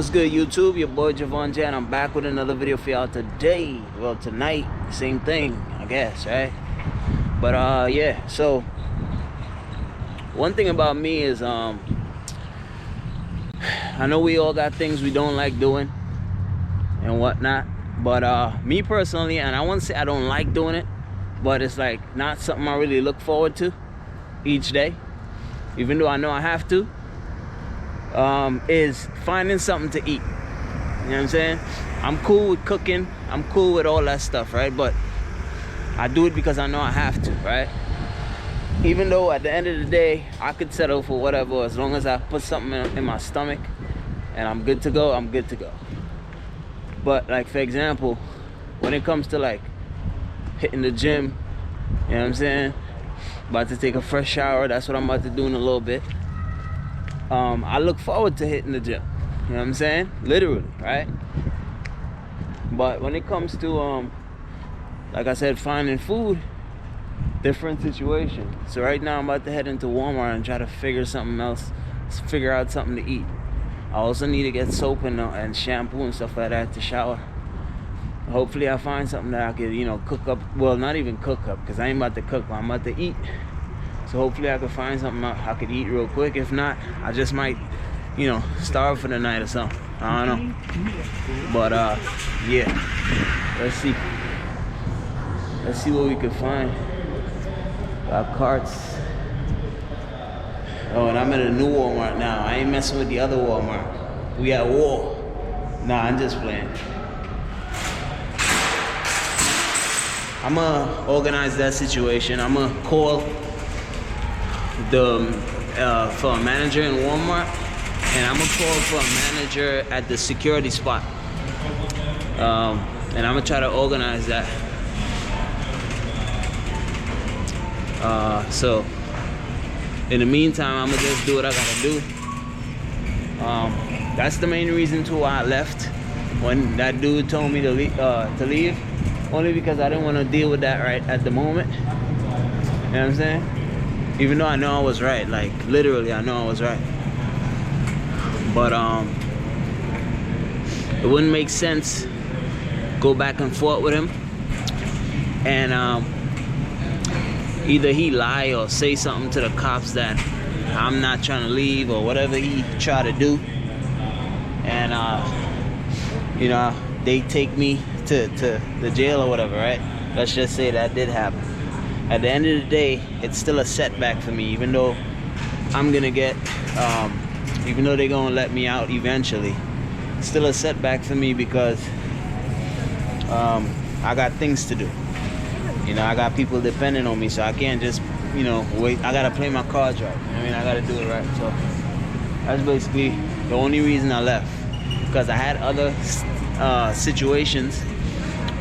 What's good, YouTube? Your boy JOFUNDME, and I'm back with another video for y'all today. Well, tonight, same thing, I guess, right? But yeah, so one thing about me is I know we all got things we don't like doing and whatnot, but me personally, and I won't say I don't like doing it, but it's like not something I really look forward to each day, even though I know I have to. Is finding something to eat. You know what I'm saying? I'm cool with cooking, I'm cool with all that stuff, right? But I do it because I know I have to, right? Even though at the end of the day I could settle for whatever, as long as I put something in my stomach and I'm good to go, I'm good to go. But like, for example, when it comes to like hitting the gym, you know what I'm saying, about to take a fresh shower, that's what I'm about to do in a little bit. I look forward to hitting the gym, you know what I'm saying, literally, right? But when it comes to like I said, finding food, different situation. So right now I'm about to head into Walmart and try to figure out something to eat. I also need to get soap and shampoo and stuff like that to shower. Hopefully I find something that I could, you know, cook up. Well, not even cook up, because I ain't about to cook, but I'm about to eat. So hopefully I could find something I could eat real quick. If not, I just might, you know, starve for the night or something. I don't know. But yeah, let's see what we can find. Got carts. Oh, and I'm at a new Walmart now. I ain't messing with the other Walmart. We at war. Nah, I'm just playing. I'm gonna organize that situation. I'm gonna call for a manager in Walmart, and I'm gonna call for a manager at the security spot, and I'm gonna try to organize that. So in the meantime, I'm gonna just do what I gotta do. That's the main reason to why I left when that dude told me to leave, only because I didn't want to deal with that right at the moment. You know what I'm saying? Even though I know I was right, like literally I know I was right. But it wouldn't make sense go back and forth with him and either he lie or say something to the cops that I'm not trying to leave or whatever he tried to do, and you know, they take me to the jail or whatever, right? Let's just say that did happen. At the end of the day, it's still a setback for me, even though I'm gonna get, even though they're gonna let me out eventually. It's still a setback for me because I got things to do. You know, I got people depending on me, so I can't just, you know, wait. I gotta play my cards right. I mean, I gotta do it right. So that's basically the only reason I left, because I had other situations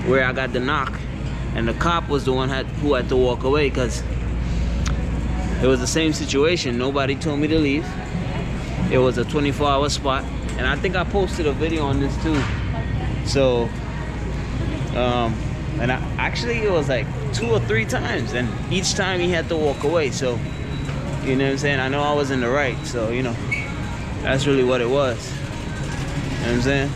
where I got the knock, and the cop was the one who had to walk away, because it was the same situation. Nobody told me to leave. It was a 24-hour spot, and I think I posted a video on this too. So and actually it was like 2 or 3 times, and each time he had to walk away. So you know what I'm saying, I know I was in the right, so you know, that's really what it was. You know what I'm saying?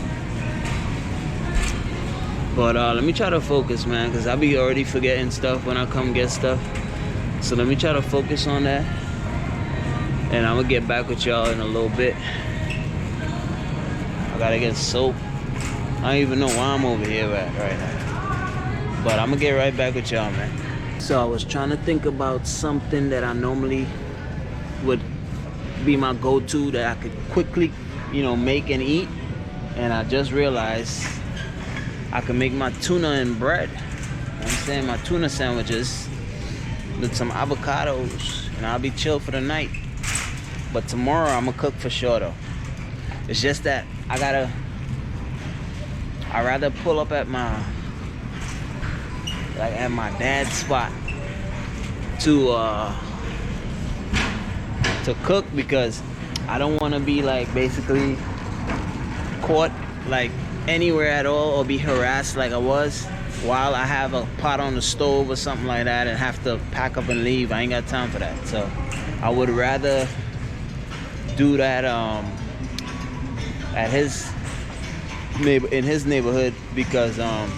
But let me try to focus, man, because I be already forgetting stuff when I come get stuff. So let me try to focus on that, and I'm gonna get back with y'all in a little bit. I gotta get soap. I don't even know why I'm over here right now, but I'm gonna get right back with y'all, man. So I was trying to think about something that I normally would be my go-to that I could quickly, you know, make and eat, and I just realized I can make my tuna and bread. You know what I'm saying? My tuna sandwiches with some avocados, and I'll be chill for the night. But tomorrow I'm gonna cook for sure though. It's just that I'd rather pull up at my dad's spot to cook, because I don't want to be like basically caught like anywhere at all, or be harassed like I was while I have a pot on the stove or something like that and have to pack up and leave. I ain't got time for that. So I would rather do that at his neighborhood because I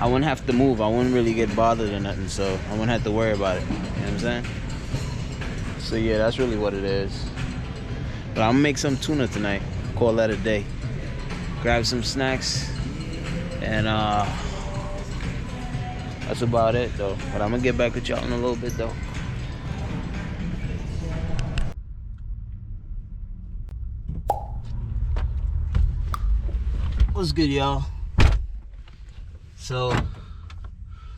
wouldn't have to move. I wouldn't really get bothered or nothing, so I wouldn't have to worry about it. You know what I'm saying? So yeah, that's really what it is. But I'm gonna make some tuna tonight. Call that a day. Grab some snacks, and that's about it though. But I'm gonna get back with y'all in a little bit though. What's good, y'all? So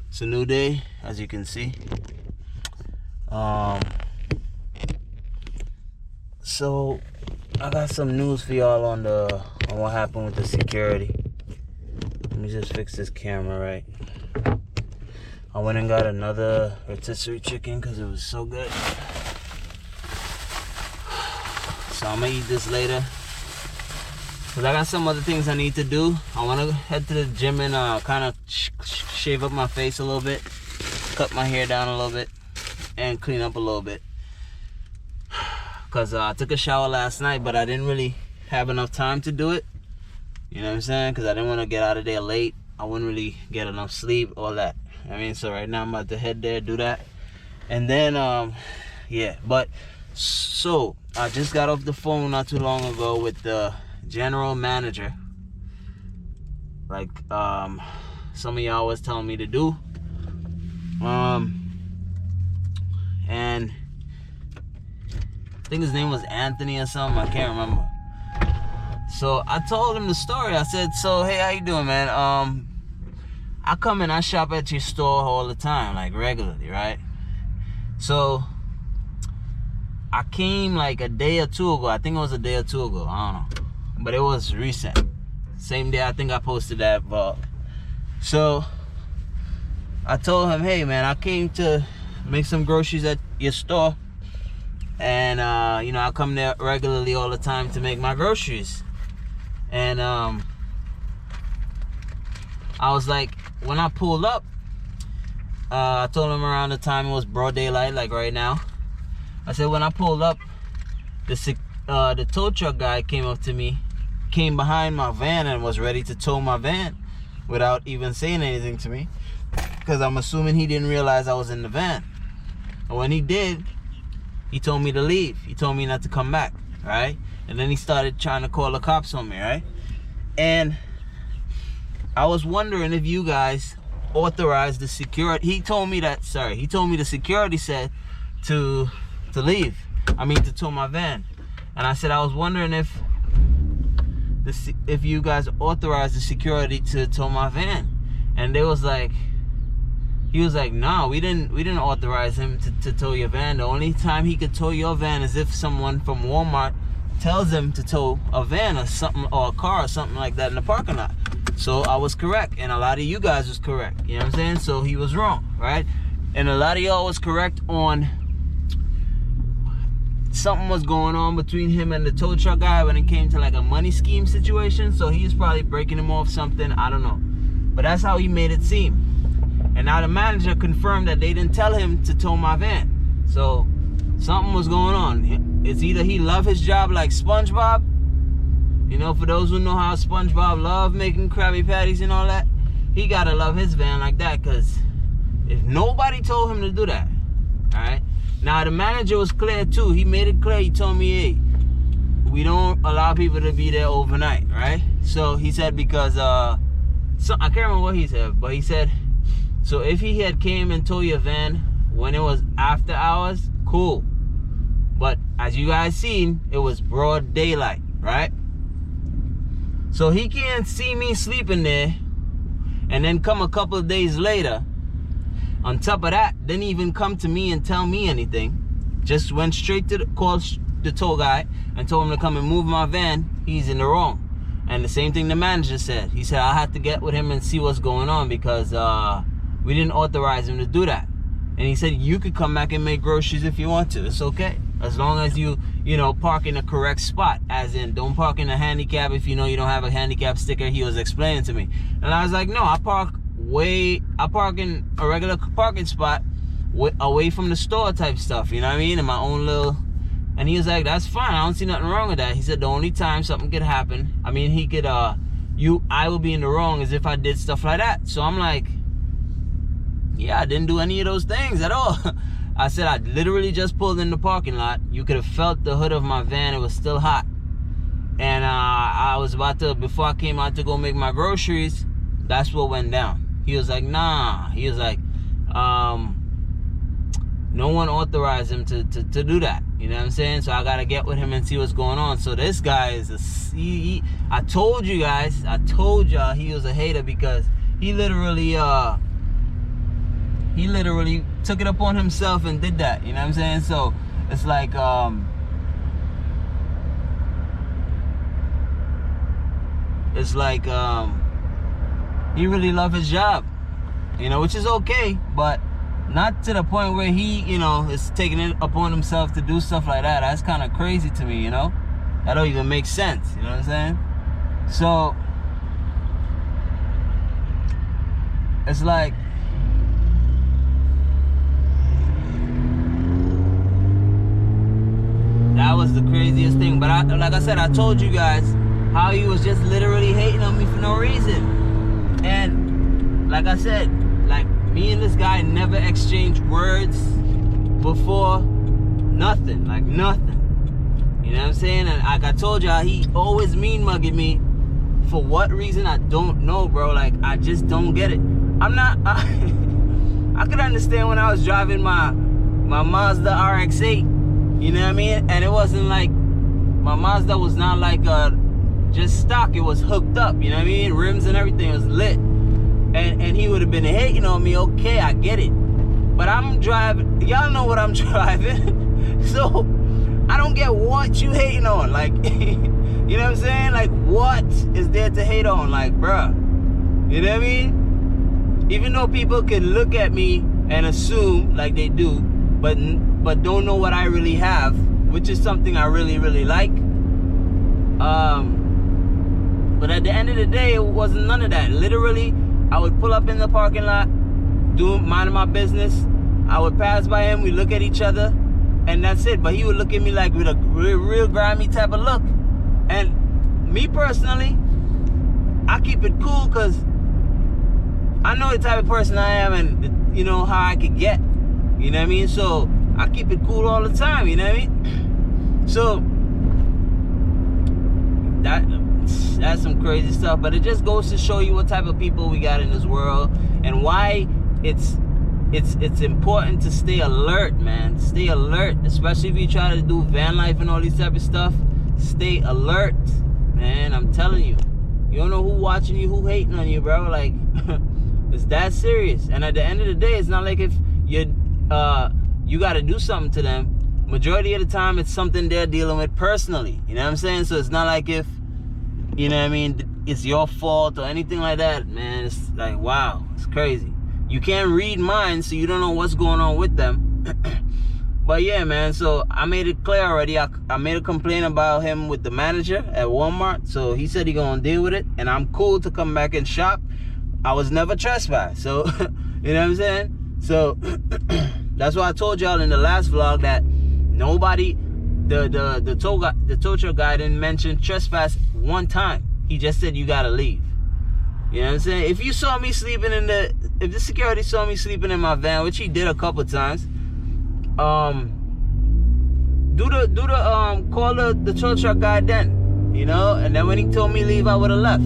it's a new day, as you can see. So I got some news for y'all on what happened with the security. Let me just fix this camera right. I went and got another rotisserie chicken because it was so good. So I'm gonna eat this later. Cause I got some other things I need to do. I wanna head to the gym and kind of shave up my face a little bit, cut my hair down a little bit, and clean up a little bit. Cause I took a shower last night, but I didn't really have enough time to do it. You know what I'm saying? Cause I didn't want to get out of there late. I wouldn't really get enough sleep, all that. I mean, so right now I'm about to head there, do that, and then yeah. But so I just got off the phone not too long ago with the general manager, like some of y'all was telling me to do, and I think his name was Anthony or something, I can't remember. So I told him the story. I said, so hey, how you doing, man? I come and I shop at your store all the time, like regularly, right? So I came like a day or two ago. I think it was a day or two ago, I don't know, but it was recent. Same day I think I posted that vlog. So I told him, hey man, I came to make some groceries at your store, and you know, I come there regularly all the time to make my groceries. And I was like, when I pulled up, I told him around the time it was broad daylight, like right now. I said, when I pulled up, the tow truck guy came up to me, came behind my van and was ready to tow my van without even saying anything to me, because I'm assuming he didn't realize I was in the van. And when he did, he told me to leave. He told me not to come back, right? And then he started trying to call the cops on me, right? And I was wondering if you guys authorized the security. He told me that, he told me the security said to leave. I mean, to tow my van. And I said, I was wondering if you guys authorized the security to tow my van. And they was like, he was like, no, we didn't authorize him to tow your van. The only time he could tow your van is if someone from Walmart tells him to tow a van or something, or a car or something like that in the parking lot. So I was correct, and a lot of you guys was correct. You know what I'm saying? So he was wrong, right? And a lot of y'all was correct on something was going on between him and the tow truck guy when it came to like a money scheme situation. So he's probably breaking him off something, I don't know. But that's how he made it seem. And now the manager confirmed that they didn't tell him to tow my van. So something was going on. It's either he loved his job like SpongeBob. You know, for those who know how SpongeBob loved making Krabby Patties and all that, he gotta love his van like that, because if nobody told him to do that, all right? Now the manager was clear too. He made it clear. He told me, hey, we don't allow people to be there overnight, right? So he said, because I can't remember what he said, but he said, so if he had came and towed your van when it was after hours, cool. But as you guys seen, it was broad daylight, right? So he can't see me sleeping there and then come a couple of days later. On top of that, didn't even come to me and tell me anything. Just went straight to call the tow guy and told him to come and move my van. He's in the wrong. And the same thing the manager said. He said I had to get with him and see what's going on, because we didn't authorize him to do that. And he said, you could come back and make groceries if you want to. It's okay. As long as you know, park in the correct spot. As in, don't park in a handicap if you know you don't have a handicap sticker. He was explaining to me. And I was like, no, I park in a regular parking spot away from the store type stuff. You know what I mean? In my own little And he was like, that's fine, I don't see nothing wrong with that. He said the only time something could happen, I mean, he could, I will be in the wrong is if I did stuff like that. So I'm like, yeah, I didn't do any of those things at all. I said, I literally just pulled in the parking lot. You could have felt the hood of my van, it was still hot. And I was about to, before I came out to go make my groceries, that's what went down. He was like, nah. He was like, no one authorized him to do that. You know what I'm saying? So I gotta get with him and see what's going on. So this guy is I told you guys, I told y'all he was a hater, because he literally took it upon himself and did that. You know what I'm saying? So it's like he really loved his job, you know, which is okay, but not to the point where he, you know, is taking it upon himself to do stuff like that. That's kind of crazy to me, you know? That don't even make sense, you know what I'm saying? So it's like, that was the craziest thing. But like I said, I told you guys how he was just literally hating on me for no reason. And like I said, like, me and this guy never exchanged words before. Nothing, like nothing. You know what I'm saying? And like I told y'all, he always mean mugging me. For what reason, I don't know, bro. Like, I just don't get it. I could understand when I was driving my Mazda RX-8. You know what I mean? And it wasn't like, my Mazda was not like just stock. It was hooked up, you know what I mean? Rims and everything was lit. And he would have been hating on me. Okay, I get it. But I'm driving, y'all know what I'm driving. So I don't get what you hating on. Like, you know what I'm saying? Like, what is there to hate on? Like, bruh, you know what I mean? Even though people can look at me and assume like they do, but don't know what I really have, which is something I really, really like. But at the end of the day, it wasn't none of that. Literally, I would pull up in the parking lot, minding my business. I would pass by him, we look at each other, and that's it. But he would look at me like with a real grimy type of look. And me personally, I keep it cool because I know the type of person I am, and you know how I could get. You know what I mean? So I keep it cool all the time, you know what I mean? So that's some crazy stuff, but it just goes to show you what type of people we got in this world and why it's important to stay alert, man. Stay alert, especially if you try to do van life and all these type of stuff. Stay alert, man. I'm telling you, you don't know who watching you, who hating on you, bro. Like, it's that serious. And at the end of the day, it's not like if you got to do something to them. Majority of the time, it's something they're dealing with personally. You know what I'm saying? So it's not like if, you know what I mean, it's your fault or anything like that, man. It's like, wow, it's crazy. You can't read minds, so you don't know what's going on with them. But yeah, man, so I made it clear already. I made a complaint about him with the manager at Walmart. So he said he gonna deal with it, and I'm cool to come back and shop. I was never trespassed, so you know what I'm saying? So that's why I told y'all in the last vlog that nobody, the tow truck guy didn't mention trespass one time. He just said you gotta leave. You know what I'm saying? If you saw me sleeping if the security saw me sleeping in my van, which he did a couple times, call the tow truck guy then, you know, and then when he told me leave, I would have left.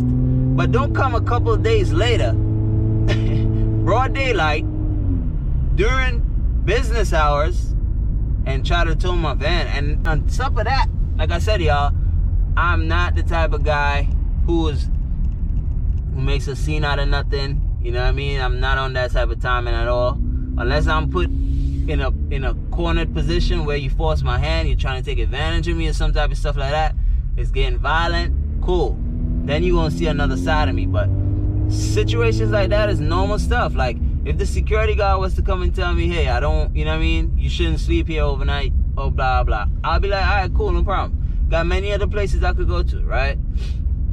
But don't come a couple of days later, broad daylight, during business hours, and try to tow my van. And on top of that, like I said, y'all, I'm not the type of guy who makes a scene out of nothing. You know what I mean? I'm not on that type of timing at all. Unless I'm put in a cornered position where you force my hand, you're trying to take advantage of me or some type of stuff like that. It's getting violent. Cool. Then you won't see another side of me. But situations like that is normal stuff. Like if the security guard was to come and tell me, hey, I don't, you know what I mean, you shouldn't sleep here overnight, or blah blah, I'll be like, all right, cool, no problem. Got many other places I could go to, right?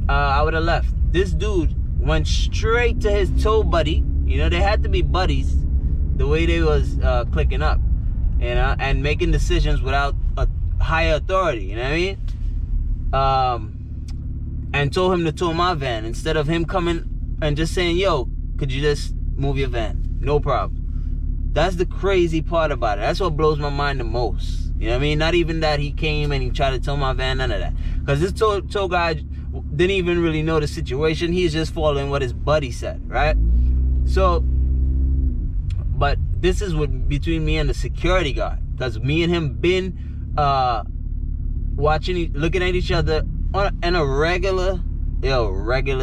I would have left. This dude went straight to his tow buddy. You know, they had to be buddies the way they was clicking up, you know, and making decisions without higher authority, you know what I mean? And told him to tow my van instead of him coming and just saying, yo, could you just move your van? No problem. That's the crazy part about it. That's what blows my mind the most. You know what I mean? Not even that he came and he tried to tow my van, none of that. Because this tow guy didn't even really know the situation. He's just following what his buddy said, right? So, but this is what between me and the security guard. Because me and him been looking at each other in a regular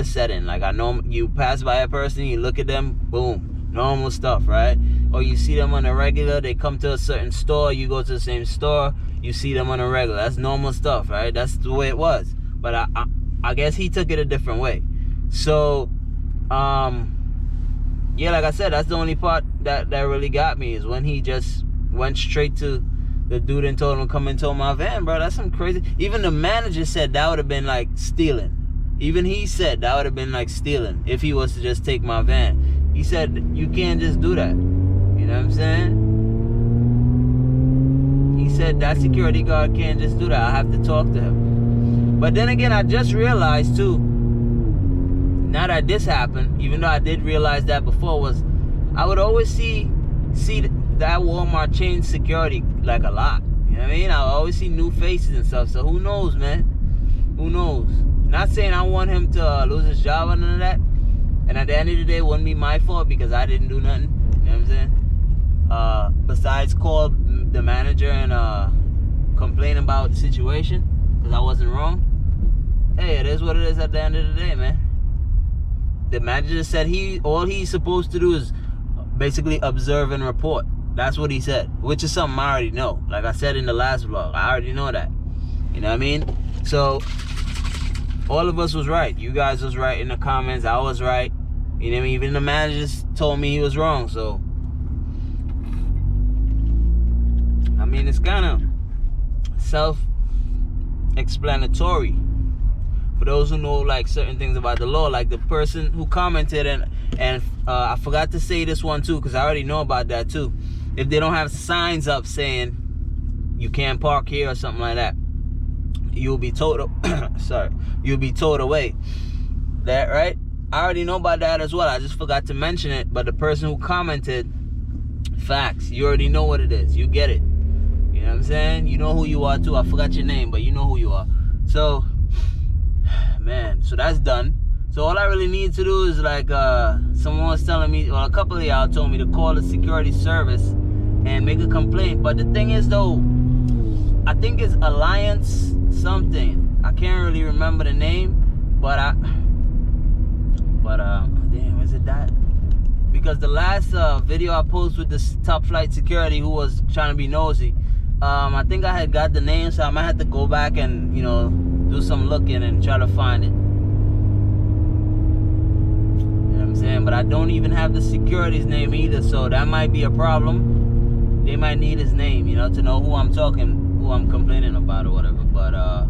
setting. Like, I know you pass by a person, you look at them, boom, normal stuff, right? Or you see them on a regular, they come to a certain store, you go to the same store, you see them on a regular. That's normal stuff, right? That's the way it was. But I guess he took it a different way. So, yeah, like I said, that's the only part that really got me, is when he just went straight to the dude and told him to come and tow my van, bro. That's some crazy. Even the manager said that would have been like stealing. Even he said that would have been like stealing if he was to just take my van. He said, you can't just do that. You know what I'm saying? He said that security guard can't just do that. I have to talk to him. But then again, I just realized too, now that this happened, even though I did realize that before, was I would always see that Walmart change security like a lot. You know what I mean? I always see new faces and stuff. So who knows, man? Who knows? Not saying I want him to lose his job or none of that. And at the end of the day, it wouldn't be my fault because I didn't do nothing. You know what I'm saying? Besides call the manager and complain about the situation because I wasn't wrong. Hey, it is what it is at the end of the day, man. The manager said all he's supposed to do is basically observe and report. That's what he said, which is something I already know. Like I said in the last vlog, I already know that. You know what I mean? So all of us was right. You guys was right in the comments. I was right. You know what I mean? Even the managers told me he was wrong. So I mean, it's kind of self-explanatory for those who know like certain things about the law. Like the person who commented, and I forgot to say this one too, because I already know about that too. If they don't have signs up saying you can't park here or something like that, you'll be towed you'll be towed away. That right? I already know about that as well. I just forgot to mention it. But the person who commented, facts, you already know what it is. You get it. You know what I'm saying? You know who you are too. I forgot your name, but you know who you are. So man, so that's done. So all I really need to do is like someone was telling me, or a couple of y'all told me to call the security service and make a complaint. But the thing is though, I think it's Alliance something. I can't really remember the name, but damn, is it that? Because the last video I posted with the top flight security who was trying to be nosy, I think I had got the name, so I might have to go back and, you know, do some looking and try to find it. You know what I'm saying? But I don't even have the security's name either, so that might be a problem. They might need his name, you know, to know who I'm complaining about or whatever. But I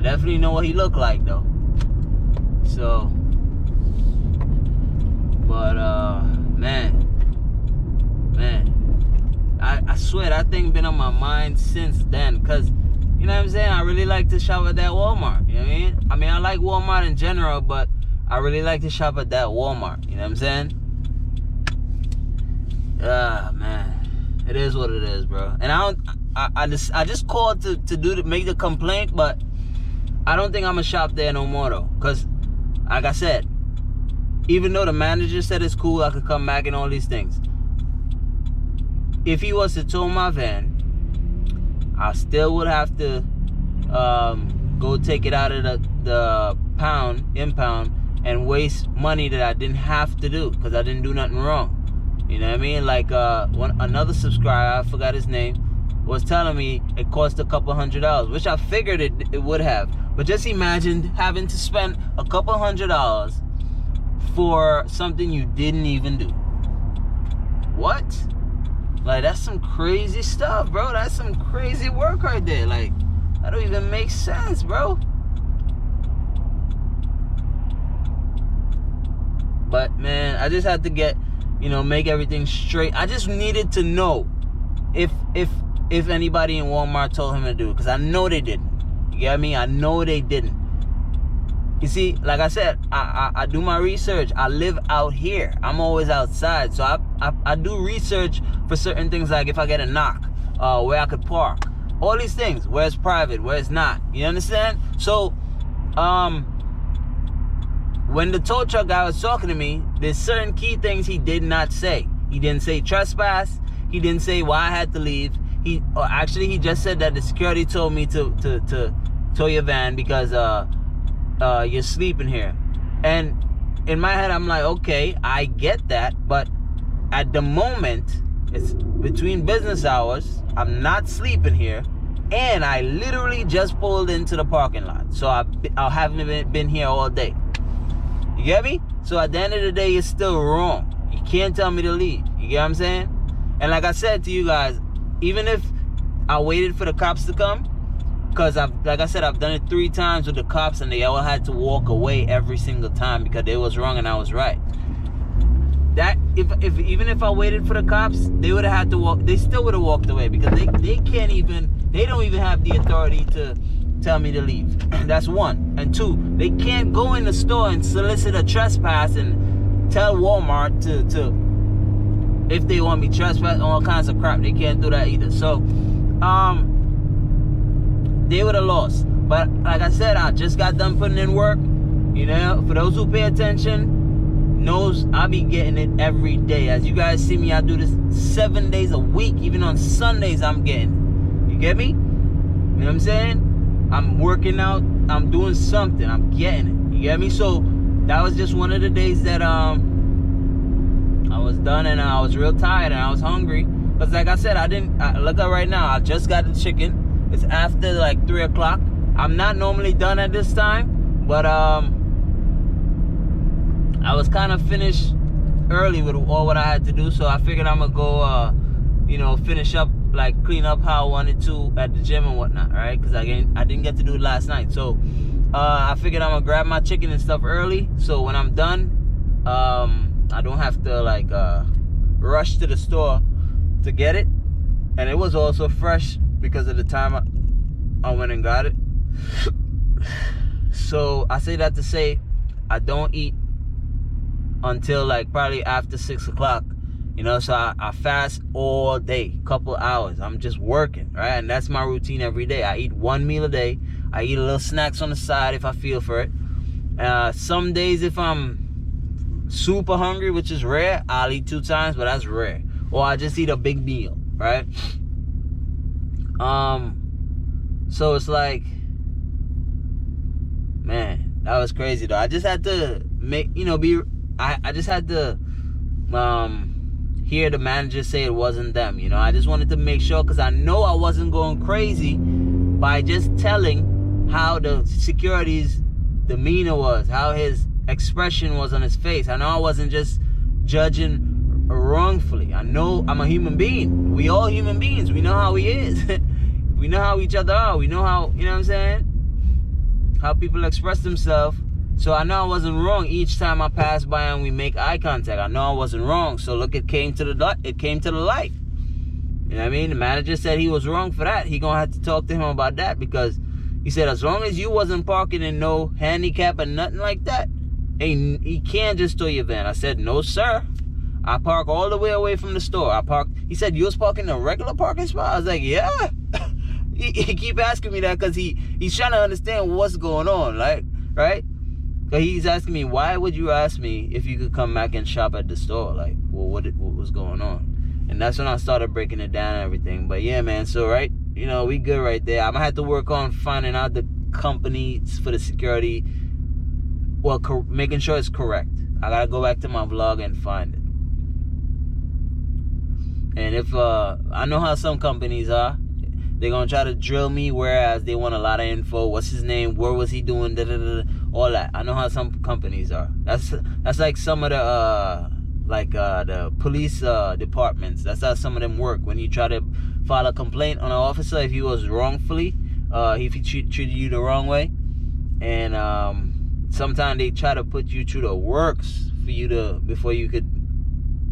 definitely know what he looked like though. So, but man, I swear that thing been on my mind since then, cause you know what I'm saying, I really like to shop at that Walmart. You know what I mean? I like Walmart in general, but I really like to shop at that Walmart. You know what I'm saying? Man, it is what it is, bro. And I just called to make the complaint, but I don't think I'm gonna shop there no more though, cause like I said, even though the manager said it's cool, I could come back and all these things, if he was to tow my van, I still would have to go take it out of the impound and waste money that I didn't have to do because I didn't do nothing wrong. You know what I mean? Like another subscriber, I forgot his name, was telling me it cost a couple $100, which I figured it would have. But just imagine having to spend a couple $100 for something you didn't even do. What? Like, that's some crazy stuff, bro. That's some crazy work right there. Like, that don't even make sense, bro. But man, I just had to get, you know, make everything straight. I just needed to know if if anybody in Walmart told him to do it, because I know they didn't. You get me? I know they didn't. You see, like I said, I do my research. I live out here. I'm always outside. So I do research for certain things, like if I get a knock, where I could park. All these things, where it's private, where it's not. You understand? So, when the tow truck guy was talking to me, there's certain key things he did not say. He didn't say trespass. He didn't say why I had to leave. He just said that the security told me to tow your van because you're sleeping here. And in my head, I'm like, okay, I get that, but at the moment, it's between business hours. I'm not sleeping here, and I literally just pulled into the parking lot, so I haven't been here all day. You get me? So at the end of the day, it's still wrong. You can't tell me to leave. You get what I'm saying? And like I said to you guys, even if I waited for the cops to come, because like I said, I've done it 3 times with the cops, and they all had to walk away every single time because they was wrong and I was right. That even if I waited for the cops, they would have had to walk. They still would have walked away because they don't even have the authority to tell me to leave. That's 1. And 2, they can't go in the store and solicit a trespass and tell Walmart to if they want me trespass, all kinds of crap. They can't do that either. So they would have lost. But like I said, I just got done putting in work. You know, for those who pay attention, knows I be getting it every day. As you guys see me, I do this 7 days a week. Even on Sundays, I'm getting it. You get me? You know what I'm saying? I'm working out. I'm doing something. I'm getting it. You get me? So that was just one of the days that I was done, and I was real tired and I was hungry. Because like I said, look at right now. I just got the chicken. It's after like 3 o'clock. I'm not normally done at this time, but I was kind of finished early with all what I had to do, so I figured I'm gonna go, finish up, like clean up how I wanted to at the gym and whatnot, right? Because I didn't get to do it last night, so I figured I'm gonna grab my chicken and stuff early, so when I'm done, I don't have to like rush to the store to get it, and it was also fresh because of the time I went and got it. So I say that to say I don't eat until like probably after 6 o'clock, so I fast all day, couple hours. I'm just working, right? And that's my routine every day. I eat 1 meal a day. I eat a little snacks on the side if I feel for it. Some days if I'm super hungry, which is rare, I'll eat 2 times, but that's rare. Or I just eat a big meal, right? So it's like, man, that was crazy though. I just had to I just had to hear the manager say it wasn't them. I just wanted to make sure, because I know I wasn't going crazy by just telling how the security's demeanor was, how his expression was on his face. I know I wasn't just judging wrongfully. I know I'm a human being. We all human beings. We know how he is. We know how each other are. We know how, you know what I'm saying? How people express themselves. So I know I wasn't wrong each time I pass by and we make eye contact. I know I wasn't wrong. So look, it came to the light. You know what I mean? The manager said he was wrong for that. He gonna have to talk to him about that, because he said as long as you wasn't parking in no handicap and nothing like that, he can't just tow your van. I said, no sir. I park all the way away from the store. He said, you was parking in a regular parking spot? I was like, yeah. He keep asking me that because he's trying to understand what's going on, like, right? But he's asking me, why would you ask me if you could come back and shop at the store? Like, well, what was going on? And that's when I started breaking it down and everything. But yeah, man, so right, we good right there. I'm gonna have to work on finding out the companies for the security, well, making sure it's correct. I gotta go back to my vlog and find it. And if I know how some companies are, they're gonna try to drill me, whereas they want a lot of info. What's his name? Where was he doing? All that. I know how some companies are. That's like some of the the police departments. That's how some of them work. When you try to file a complaint on an officer, if he was wrongfully, if he treated you the wrong way, and sometimes they try to put you through the works for you before you could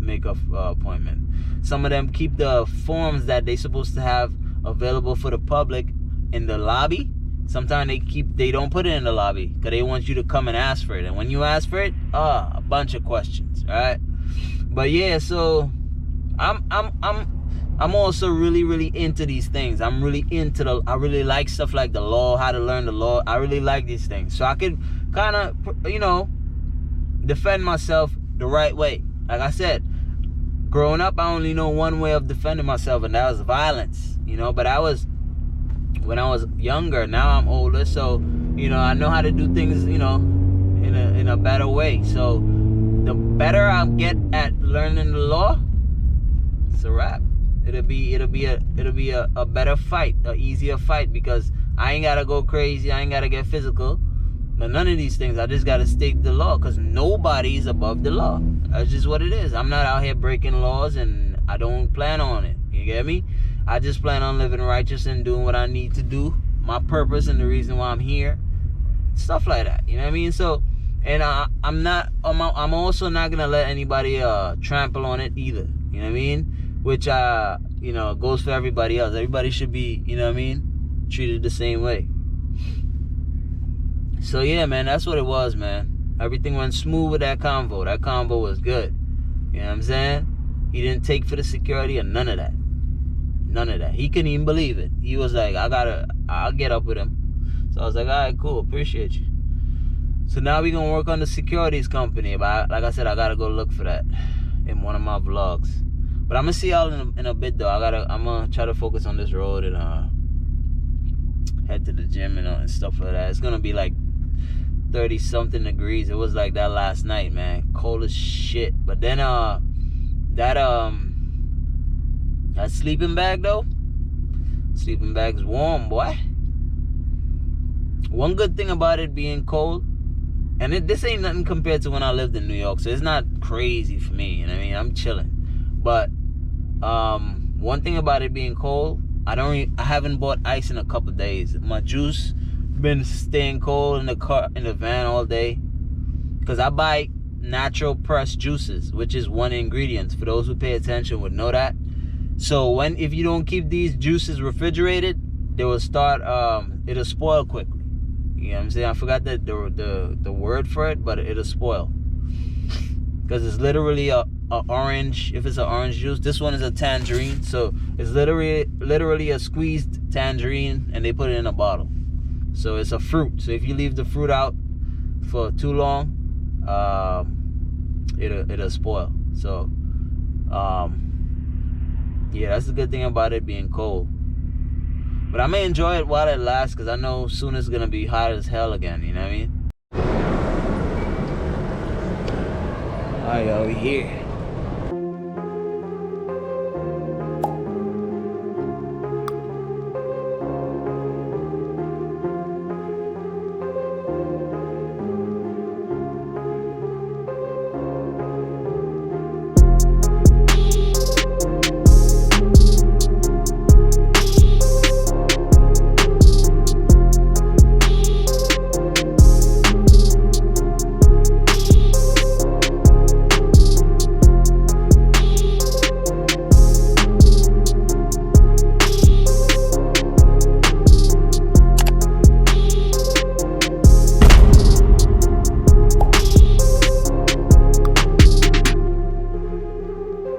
make a appointment. Some of them keep the forms that they supposed to have available for the public in the lobby, sometimes they don't put it in the lobby because they want you to come and ask for it. And when you ask for it, a bunch of questions, right? But yeah, so I'm also really into these things. I'm really into I really like stuff like the law, how to learn the law. I really like these things. So I could kind of, you know, defend myself the right way. Like I said, growing up, I only know one way of defending myself, and that was violence, you know. But when I was younger. Now I'm older, so, you know, I know how to do things, you know, in a better way. So the better I get at learning the law, it's a wrap. It'll be a better fight, a easier fight, because I ain't gotta go crazy, I ain't gotta get physical, but none of these things. I just gotta state the law, because nobody's above the law. That's just what it is. I'm not out here breaking laws, and I don't plan on it. You get me? I just plan on living righteous and doing what I need to do, my purpose and the reason why I'm here, stuff like that. You know what I mean? So, and I'm also not gonna let anybody trample on it either. You know what I mean? Which you know, goes for everybody else. Everybody should be, you know what I mean, treated the same way. So yeah, man, that's what it was, man. Everything went smooth with that convo. That convo was good. You know what I'm saying? He didn't take for the security or none of that. None of that. He couldn't even believe it. He was like, I'll get up with him. So I was like, all right, cool, appreciate you. So now we gonna work on the securities company. But like I said, I gotta go look for that in one of my vlogs. But I'm gonna see y'all in a bit though. I'm gonna try to focus on this road and head to the gym and stuff like that. It's gonna be like 30 something degrees. It was like that last night, man. Cold as shit. But then that sleeping bag though, sleeping bag's warm, boy. One good thing about it being cold, and this ain't nothing compared to when I lived in New York, so it's not crazy for me, you know what I mean? I'm chilling. But one thing about it being cold, I haven't bought ice in a couple days. My juice been staying cold in the car, in the van all day, because I buy natural pressed juices, which is one ingredient. For those who pay attention would know that. So if you don't keep these juices refrigerated, they will start it'll spoil quickly. You know what I'm saying? I forgot the word for it, but it'll spoil, because it's literally a orange. If it's an orange juice, this one is a tangerine, so it's literally a squeezed tangerine, and they put it in a bottle. So it's a fruit. So if you leave the fruit out for too long, it'll spoil. So yeah, that's the good thing about it being cold. But I may enjoy it while it lasts, because I know soon it's gonna be hot as hell again. You know what I mean? Alright, y'all, we here.